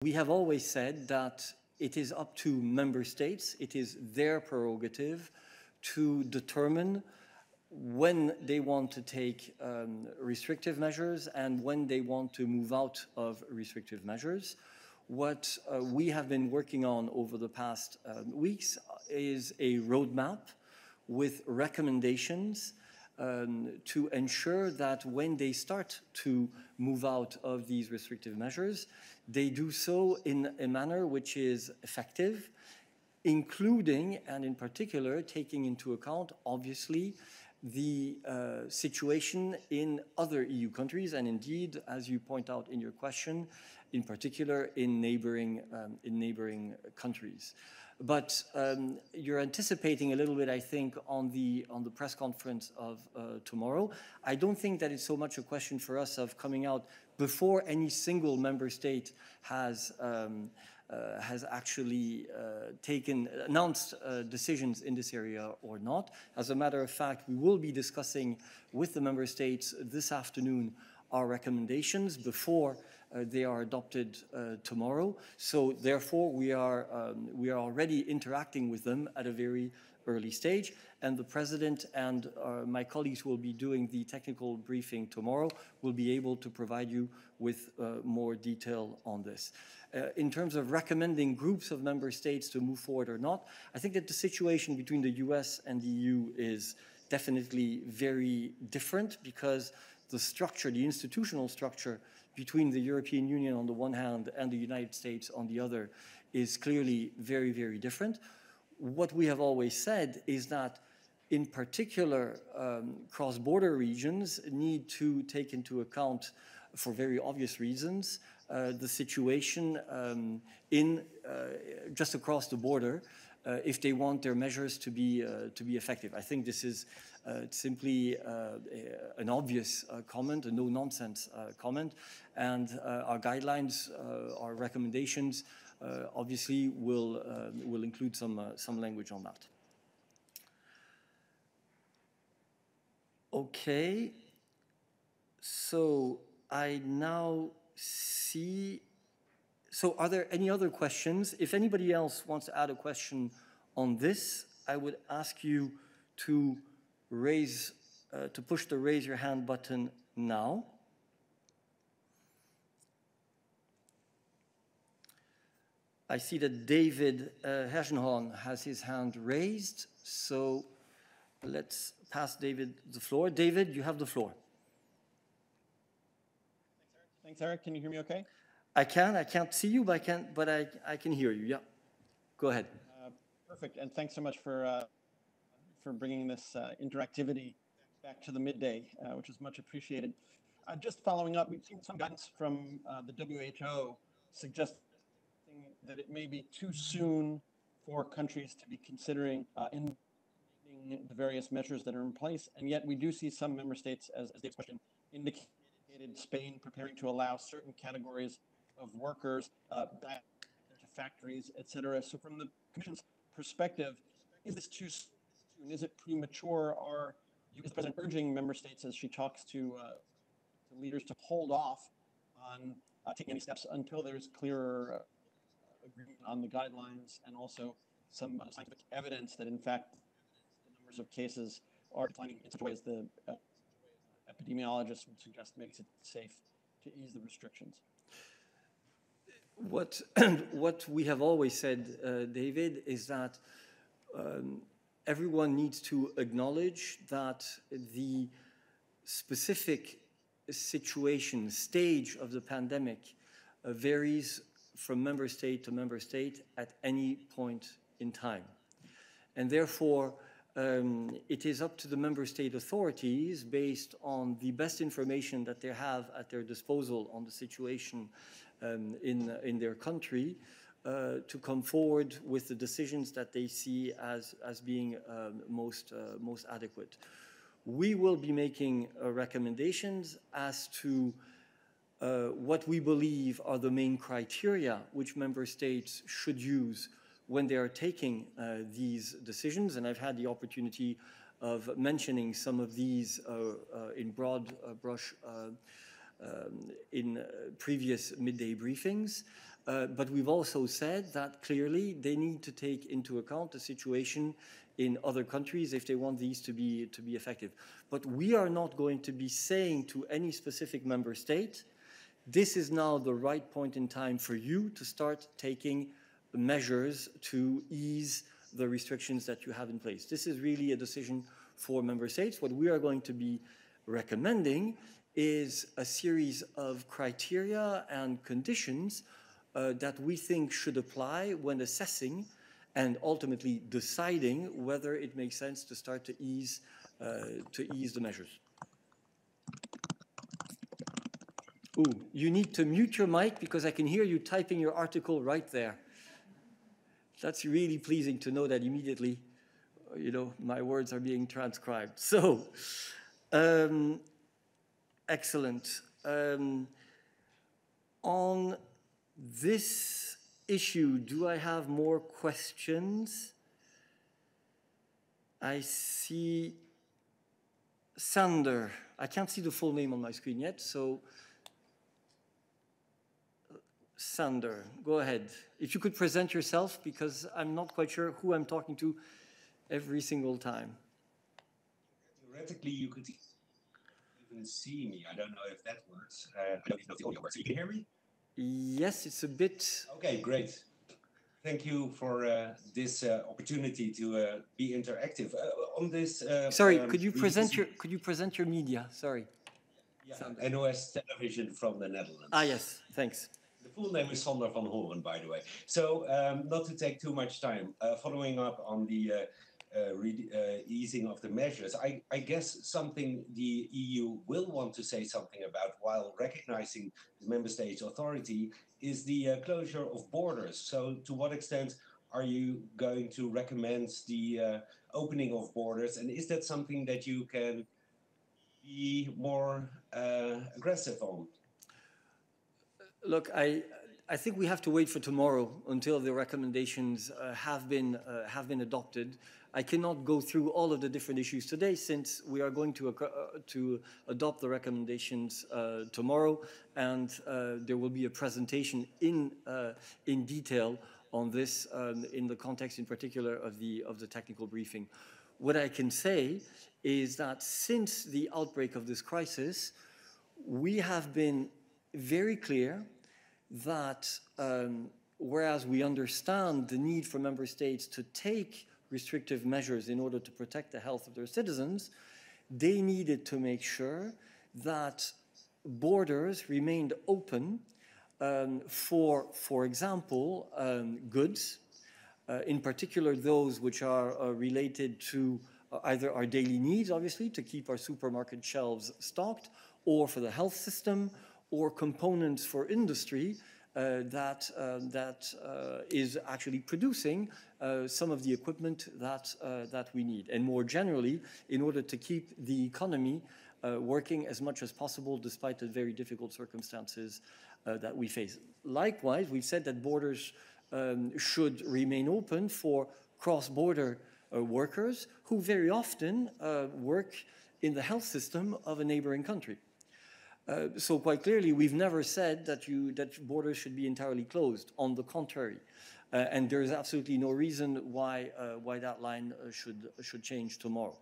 We have always said that it is up to member states, it is their prerogative to determine when they want to take restrictive measures and when they want to move out of restrictive measures. What we have been working on over the past weeks is a roadmap with recommendations to ensure that when they start to move out of these restrictive measures, they do so in a manner which is effective, including and in particular taking into account, obviously, the situation in other EU countries, and indeed, as you point out in your question, in particular in neighboring countries. But you're anticipating a little bit, I think, on the press conference of tomorrow. I don't think that it's so much a question for us of coming out before any single member state has actually announced decisions in this area or not. As a matter of fact, we will be discussing with the member states this afternoon our recommendations before they are adopted tomorrow. So therefore, we are already interacting with them at a very early stage, and the President and my colleagues who will be doing the technical briefing tomorrow will be able to provide you with more detail on this. In terms of recommending groups of member states to move forward or not, I think that the situation between the US and the EU is definitely very different, because the structure, the institutional structure between the European Union on the one hand and the United States on the other is clearly very, very different. What we have always said is that in particular cross-border regions need to take into account, for very obvious reasons, the situation just across the border if they want their measures to be effective. I think this is simply an obvious comment, a no-nonsense comment, and our guidelines, our recommendations, obviously will include some language on that. Okay, so I now see. So are there any other questions? If anybody else wants to add a question on this, I would ask you to push the raise your hand button now. I see that David Hergenhorn has his hand raised, so let's pass David the floor. David, you have the floor. Thanks, Eric. Can you hear me okay? I can't see you, but I can hear you. Yeah, go ahead. Perfect, and thanks so much for bringing this interactivity back to the midday, which is much appreciated. Just following up, we've seen some guidance from the WHO suggesting that it may be too soon for countries to be considering the various measures that are in place, and yet we do see some member states, as Dave's question indicated, Spain preparing to allow certain categories of workers back to factories, etc. So from the Commission's perspective, is this too soon? Is it premature? Are you, as President, urging member states as she talks to leaders to hold off on taking any steps until there's clearer agreement on the guidelines and also some scientific evidence that, in fact, the numbers of cases are declining in such a way as the epidemiologists would suggest makes it safe to ease the restrictions? What we have always said, David, is that everyone needs to acknowledge that the specific situation, stage of the pandemic varies from member state to member state at any point in time. And therefore, it is up to the member state authorities, based on the best information that they have at their disposal on the situation in their country, to come forward with the decisions that they see as being most adequate. We will be making recommendations as to what we believe are the main criteria which member states should use when they are taking these decisions, and I've had the opportunity of mentioning some of these in broad brush in previous midday briefings. But we've also said that clearly they need to take into account the situation in other countries if they want these to be effective. But we are not going to be saying to any specific member state, this is now the right point in time for you to start taking measures to ease the restrictions that you have in place. This is really a decision for member states. What we are going to be recommending is a series of criteria and conditions that we think should apply when assessing and ultimately deciding whether it makes sense to start to ease the measures. Ooh, you need to mute your mic because I can hear you typing your article right there. That's really pleasing to know that immediately, you know, my words are being transcribed. So, excellent. On this issue, do I have more questions? I see Sander. I can't see the full name on my screen yet, so Sander, go ahead. If you could present yourself, because I'm not quite sure who I'm talking to every single time. Theoretically, you could even see me. I don't know if that works. I don't even know if the audio works. You can hear me? Yes, it's a bit. Okay, great. Thank you for this opportunity to be interactive on this. Sorry, could you present your media? Sorry. Yeah, NOS Television from the Netherlands. Ah, yes, thanks. The full name is Sander van Horen, by the way. So, not to take too much time, following up on the easing of the measures, I guess something the EU will want to say something about while recognizing the member states' authority is the closure of borders. So to what extent are you going to recommend the opening of borders? And is that something that you can be more aggressive on? Look, I think we have to wait for tomorrow until the recommendations have been adopted. I cannot go through all of the different issues today since we are going to adopt the recommendations tomorrow, and there will be a presentation in detail on this in the context, in particular, of the technical briefing. What I can say is that since the outbreak of this crisis, we have been very clear that whereas we understand the need for member states to take restrictive measures in order to protect the health of their citizens, they needed to make sure that borders remained open for example, goods, in particular those which are related to either our daily needs, obviously, to keep our supermarket shelves stocked, or for the health system, or components for industry that is actually producing some of the equipment that we need. And more generally, in order to keep the economy working as much as possible despite the very difficult circumstances that we face. Likewise, we've said that borders should remain open for cross-border workers who very often work in the health system of a neighboring country. So quite clearly, we've never said that borders should be entirely closed. On the contrary, and there is absolutely no reason why that line should change tomorrow.